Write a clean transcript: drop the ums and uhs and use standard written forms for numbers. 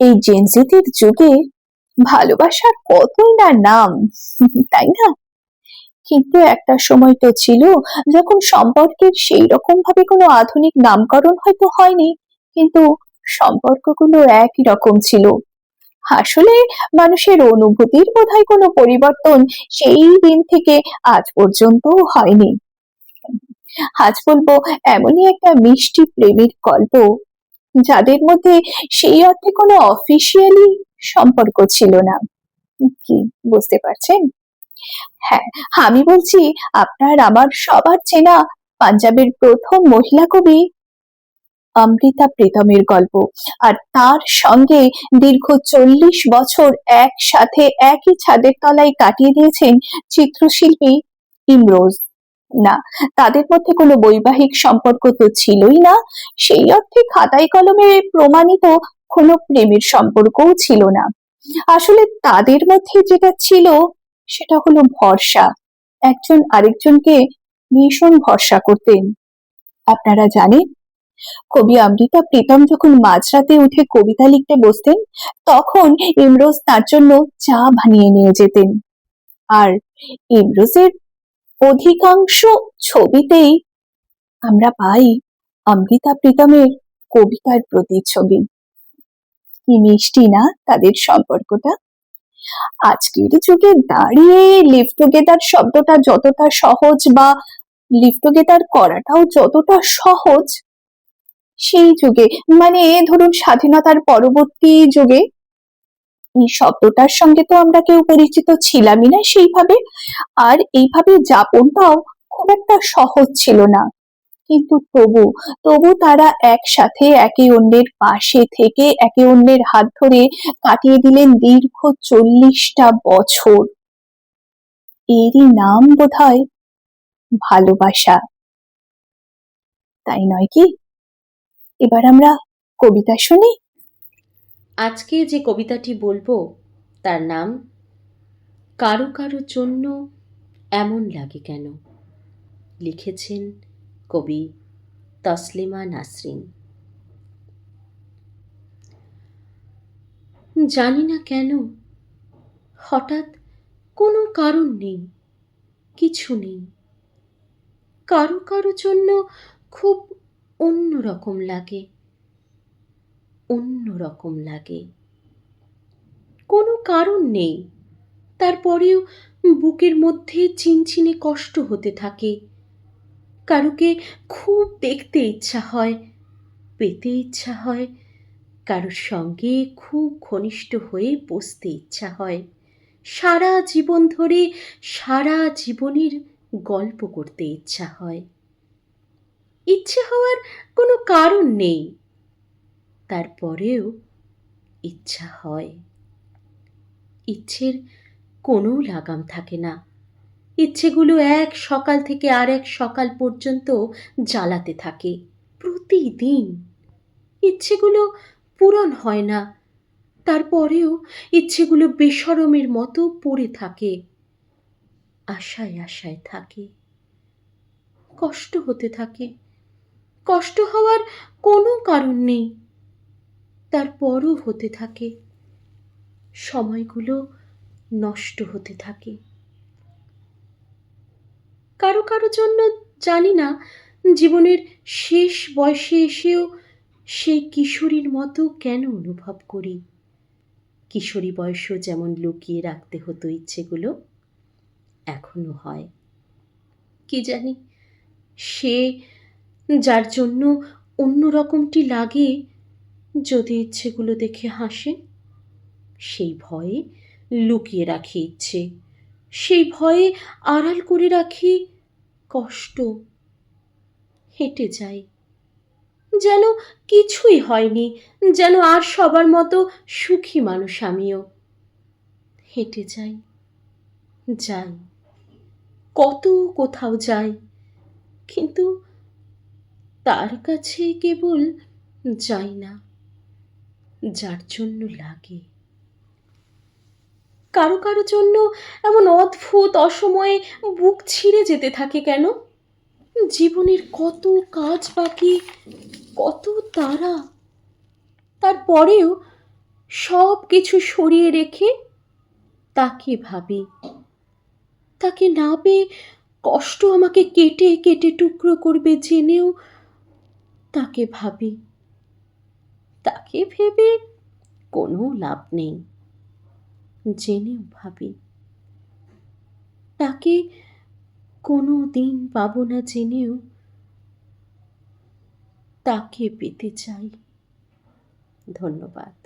এই জেনজিদের যুগে ভালোবাসার কতই না নাম, তাই না? কিন্তু একটা সময় তো ছিল যখন সম্পর্কের সেই রকম ভাবে কোনো আধুনিক নামকরণ হয়তো হয়নি, কিন্তু সম্পর্কগুলো একই রকম ছিল। আসলে মানুষের অনুভূতির বোধহয় কোনো পরিবর্তন সেই দিন থেকে আজ পর্যন্ত হয়নি। আজ বলবো এমনই একটা মিষ্টি প্রেমের গল্প যাদের মধ্যে সেই অর্থে কোনো অফিসিয়ালি সম্পর্ক ছিল না। কি বুঝতে পারছেন? হ্যাঁ, আমি বলছি আপনার আমার সবার চেনা পাঞ্জাবের প্রথম মহিলা কবি অমৃতা প্রীতমের গল্প। আর তার সঙ্গে দীর্ঘ 40 বছর একসাথে একই ছাদের তলায় কাটিয়ে দিয়েছেন চিত্রশিল্পী ইমরোজ। না, তাদের মধ্যে কোনো বৈবাহিক সম্পর্ক তো ছিলই না, সেই অর্থে খাতায় কলমে প্রমাণিত কোনো প্রেমের সম্পর্কও ছিল না। আসলে তাদের মধ্যে যেটা ছিল সেটা হলো ভরসা। একজন আরেকজনকে ভীষণ ভরসা করতেন। আপনারা জানেন, কবি অমৃতা প্রীতম যখন মাঝরাতে উঠে কবিতা লিখতে বসতেন, তখন ইমরোজ তার জন্য চা বানিয়ে নিয়ে যেতেন। আর ইমরোজের অধিকাংশ ছবিতেই আমরা পাই অমৃতা প্রীতমের কবিতার প্রতিচ্ছবি। কি মিষ্টি না তাদের সম্পর্কটা! আজকের যুগে দাঁড়িয়ে লিভ টুগেদার শব্দটা যতটা সহজ, বা লিভ টুগেদার করাটাও যতটা সহজ, সেই যুগে মানে ধরুন স্বাধীনতার পরবর্তী যুগে এই শব্দটার সঙ্গে তো আমরা কেউ পরিচিত ছিলামই না সেইভাবে। আর এইভাবে যাপনটাও খুব একটা সহজ ছিল না। কিন্তু তবু তবু তারা একসাথে একে অন্যের পাশে থেকে একে অন্যের হাত ধরে কাটিয়ে দিলেন দীর্ঘ 40টা বছর। এরই নাম বোধহয় ভালোবাসা, তাই নয় কি? এবার আমরা কবিতা শুনি। আজকে যে কবিতাটি বলবো তার নাম কারো কারো জন্য এমন লাগে কেন। লিখেছেন কবি তসলিমা নাসরিন। জানি না কেন, হঠাৎ কোনো কারণ নেই, কিছু নেই, কারো কারো জন্য খুব অন্যরকম লাগে, অন্যরকম লাগে। কোনো কারণ নেই, তারপরেও বুকের মধ্যে চিনচিনে কষ্ট হতে থাকে। কারুকে খুব দেখতে ইচ্ছা হয়, পেতে ইচ্ছা হয়, কারোর সঙ্গে খুব ঘনিষ্ঠ হয়ে বসতে ইচ্ছা হয়, সারা জীবন ধরে সারা জীবনের গল্প করতে ইচ্ছা হয়। ইচ্ছে হওয়ার কোনো কারণ নেই, তারপরেও ইচ্ছা হয়। ইচ্ছের কোনো লাগাম থাকে না, ইচ্ছেগুলো এক সকাল থেকে আর এক সকাল পর্যন্ত জ্বালাতে থাকে প্রতিদিন। ইচ্ছেগুলো পূরণ হয় না, তারপরেও ইচ্ছেগুলো বেশরমের মতো পড়ে থাকে, আশায় আশায় থাকে। কষ্ট হতে থাকে, কষ্ট হওয়ার কোনো কারণ নেই, তারপরও হতে থাকে। সময়গুলো নষ্ট হতে থাকে। কারো কারো জন্য জানি না জীবনের শেষ বয়সে এসেও সেই কিশোরীর মতো কেন অনুভব করি। কিশোরী বয়সও যেমন লুকিয়ে রাখতে হতো ইচ্ছেগুলো, এখনো হয়। কি জানি, সে যার জন্য অন্য রকমটি লাগে যদি ইচ্ছেগুলো দেখে হাসে, সেই ভয়ে লুকিয়ে রাখি ইচ্ছে, সেই ভয়ে আড়াল করে রাখি কষ্ট। হেঁটে যাই যেন কিছুই হয়নি, যেন আর সবার মতো সুখী মানুষ আমিও। হেঁটে যাই, যাই, কত কোথাও যাই, কিন্তু তার কাছে কেবল যাই না যার জন্য লাগে। কারো কারো জন্য এমন অদ্ভুত অসময়ে বুক ছিঁড়ে যেতে থাকে কেন। জীবনের কত কাজ বাকি, কত তারা, তারপরেও সব কিছু সরিয়ে রেখে তাকে ভাবি। তাকে না পেয়ে কষ্ট আমাকে কেটে কেটে টুকরো করবে জেনেও তাকে ভাবি। তাকে ভেবে কোনো লাভ নেই, জেনেও ভাবি। তাকে কোনো দিন পাবো না জেনেও তাকে পেতে চাই। ধন্যবাদ।